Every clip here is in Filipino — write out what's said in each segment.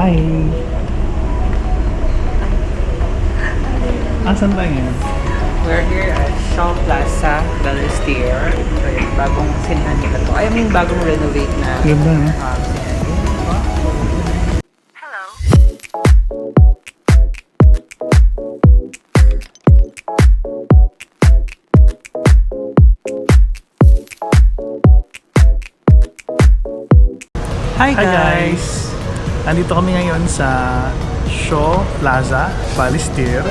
Hi! Asan tayo ngayon? We're here at Shaw Plaza, Balestier. So, yung bagong sinihan nila to. I mean, bagong renovate na Ganda, no? sinihan. Hi guys! Andito kami ngayon sa Shaw Plaza, Balestier.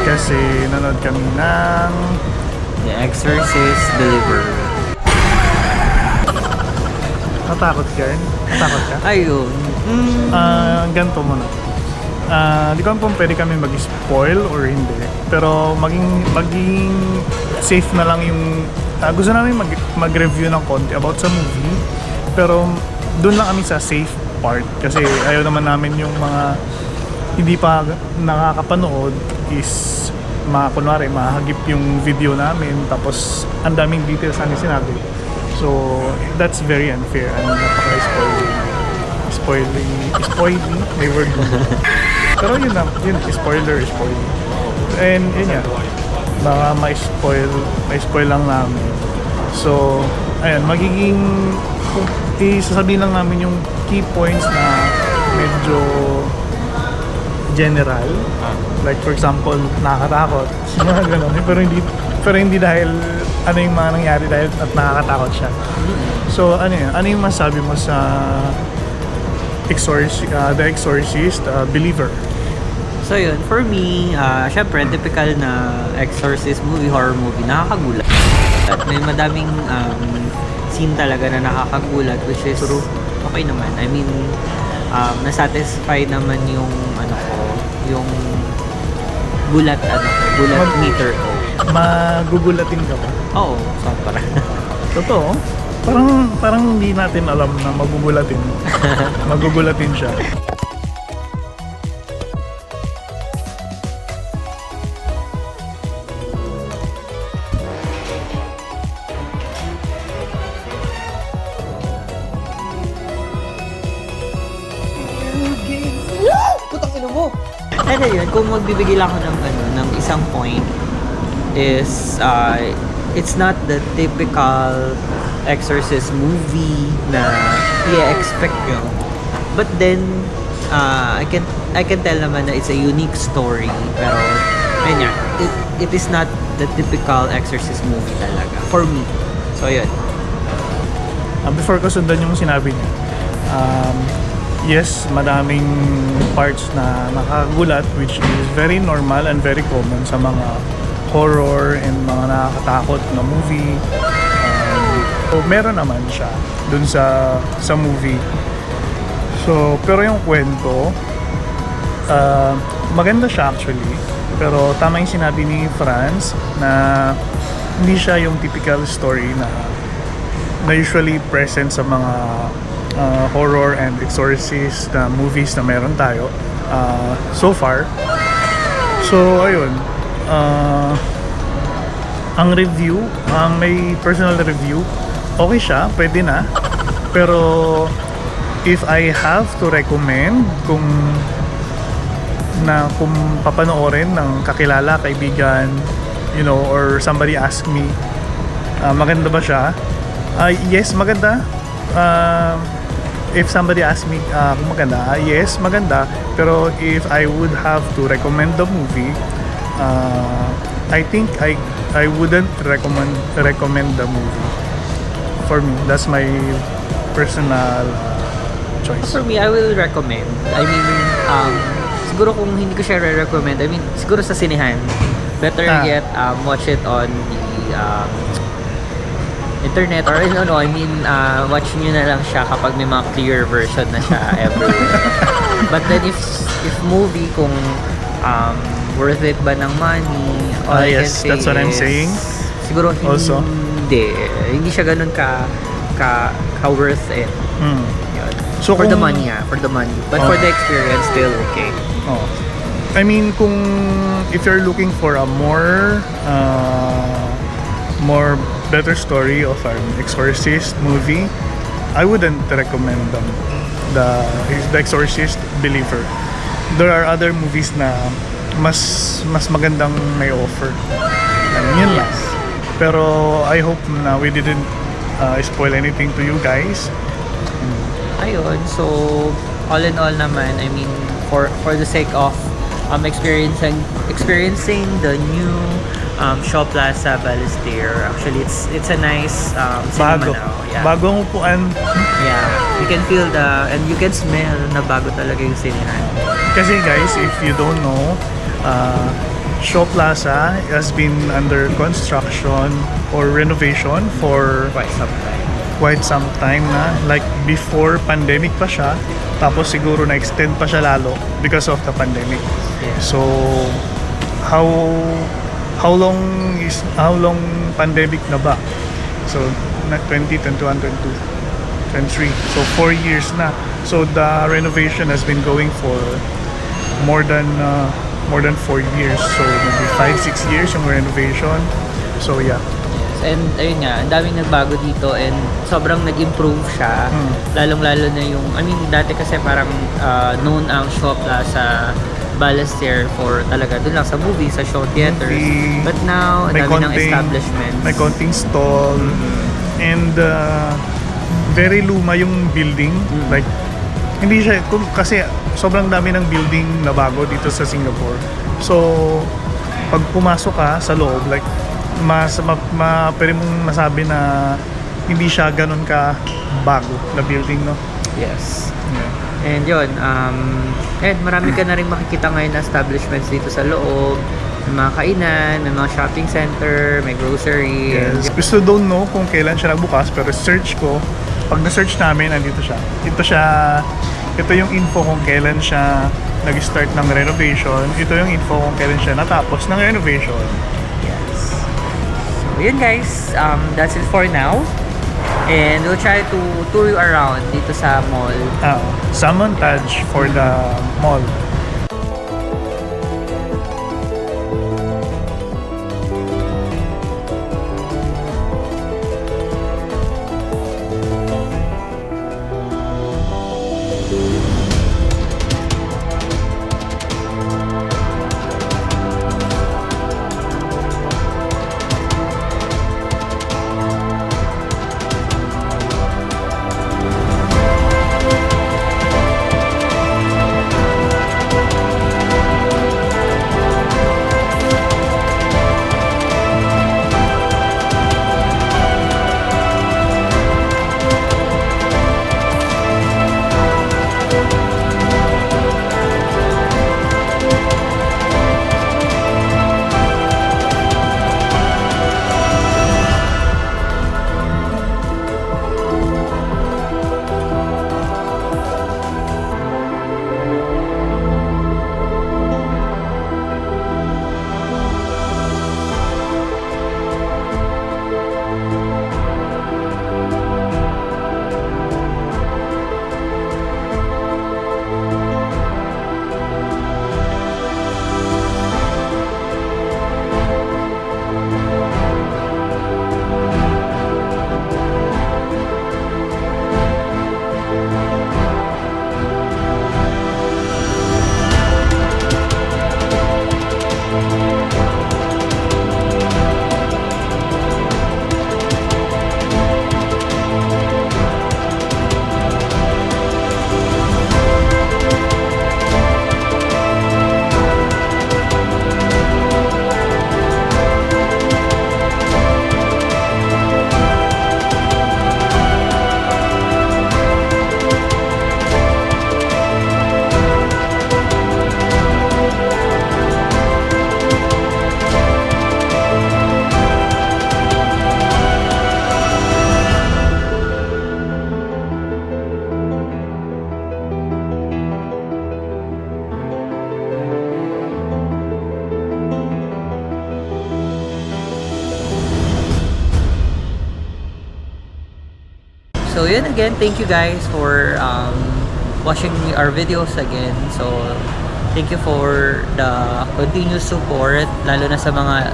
Kasi nanood kami ng... The Exorcist Delivered. Natakot ka rin? Natakot ka? Ayun. Ganito muna. Di ko alam kung pwede kami mag-spoil or hindi. Pero maging safe na lang yung... gusto namin mag-review ng konti about sa movie. Pero doon lang kami sa safe part. Kasi ayaw naman namin yung mga hindi pa nakakapanood is kunwari mahagip yung video namin. Tapos ang daming details na sinabi. So that's very unfair and napaka-spoiling. May word mo. Pero yun lang, spoiler. And yun yan, baka ma-spoil lang namin. So, ayan, magiging, isasabihin lang namin yung key points na medyo general. Like for example, nakakatakot. Mga ganun. Pero hindi dahil ano yung mga nangyari dahil at nakakatakot siya. So, ano yung masabi mo sa The Exorcist, Believer? So yun, for me, syempre, typical na exorcist movie, horror movie, nakakagulat. At may madaming scene talaga na nakakagulat, which is True. okay naman. I mean, nasatisfy naman yung yung gulat meter ko. Magugulatin ka ba? Oo, sobra. Totoo. Parang hindi natin alam na magugulatin. Magugulatin siya. Ano yun, kung magbibigay lang ako ng isang point is it's not the typical exorcist movie na i-expect nyo. But then I can tell naman na it's a unique story, pero ayun nga, it is not the typical exorcist movie talaga for me. So yun. Before ko sundan yung sinabi niya, yes, madaming parts na nakakagulat, which is very normal and very common sa mga horror and mga nakakatakot na movie. So meron naman siya dun sa movie. So pero yung kwento, maganda siya actually. Pero tama yung sinabi ni Franz na hindi siya yung typical story na usually present sa mga horror and exorcist na movies na meron tayo so far. So ayun, ang may personal review, okay siya, pwede na. Pero if I have to recommend, kung papanoorin ng kakilala, kaibigan, or somebody ask me, maganda ba siya? Yes, maganda. If somebody asks me kung maganda, yes, maganda. Pero if I would have to recommend the movie, I think I wouldn't recommend the movie. For me, that's my personal choice. For me, I will recommend. I mean, siguro kung hindi ko siya re-recommend, I mean, siguro sa sinehan, better yet watch it on the internet or I mean, watch nyo na lang siya kapag may mga clear version na siya everywhere. But then if movie, kung worth it ba ng money, all I can say that's what I'm saying. Siguro hindi. Also, hindi siya ganun ka worth it. Yun. So for the money, for the money. But for the experience, still okay. I mean, if you're looking for a more better story of an exorcist movie, I wouldn't recommend The Exorcist, Believer. There are other movies na mas magandang may offer. Yun lang. Pero I hope na we didn't spoil anything to you guys. Ayun, so all in all naman, I mean, for the sake of experiencing the new Shaw Plaza Ballester. Actually, it's a nice cinema now. Yeah. Bagong upuan. Yeah, you can feel and you can smell na bago talaga yung sinihan. Kasi guys, if you don't know, Shaw Plaza has been under construction or renovation for quite some time na. Like before pandemic pa siya, tapos siguro na-extend pa siya lalo because of the pandemic. Yeah. So how long pandemic na ba? So 2021, 22, 23. So 4 years na. So the renovation has been going for more than 4 years. So maybe 5-6 years yung renovation. So yeah. And ayun nga, ang daming nagbago dito and sobrang nag-improve siya. Lalong-lalo na yung, I mean, dati kasi parang known ang Shaw Plaza Ballester for talaga doon lang sa movie, sa show theaters. But now, ang dami ng establishments. May konting stall. And very luma yung building. Like, hindi siya, kasi sobrang dami ng building na bago dito sa Singapore. So, pag pumasok ka sa loob, like, pwede mong masabi na hindi siya ganun ka bago na building, no? Yes. Yeah. And yun, and marami ka na rin makikita ngayon na establishments dito sa loob. May mga kainan, may mga shopping center, may grocery. Yes. Gusto don't know kung kailan siya nagbukas, pero search ko, pag na-search namin, andito siya. Ito yung info kung kailan siya nag-start ng renovation. Ito yung info kung kailan siya natapos ng renovation. Yes. So yun guys, that's it for now. And we'll try to tour you around dito sa mall. Sa montage for the mall. So yun again, thank you guys for watching our videos again. So thank you for the continuous support, lalo na sa mga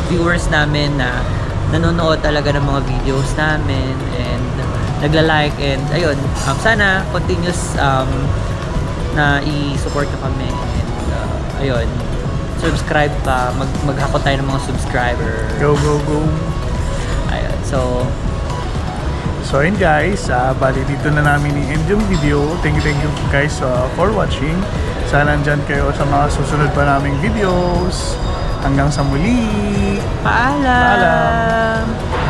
viewers namin na nanonood talaga ng mga videos namin. And nagla-like, and ayun, sana continuous na i-support nyo kami, and ayun, subscribe pa, maghakot tayo ng mga subscriber. Go, go, go. Ayun, so So yun guys, bali dito na namin i-end yung video. Thank you guys for watching. Sana andyan kayo sa mga susunod pa naming videos. Hanggang sa muli. paalam! Paalam.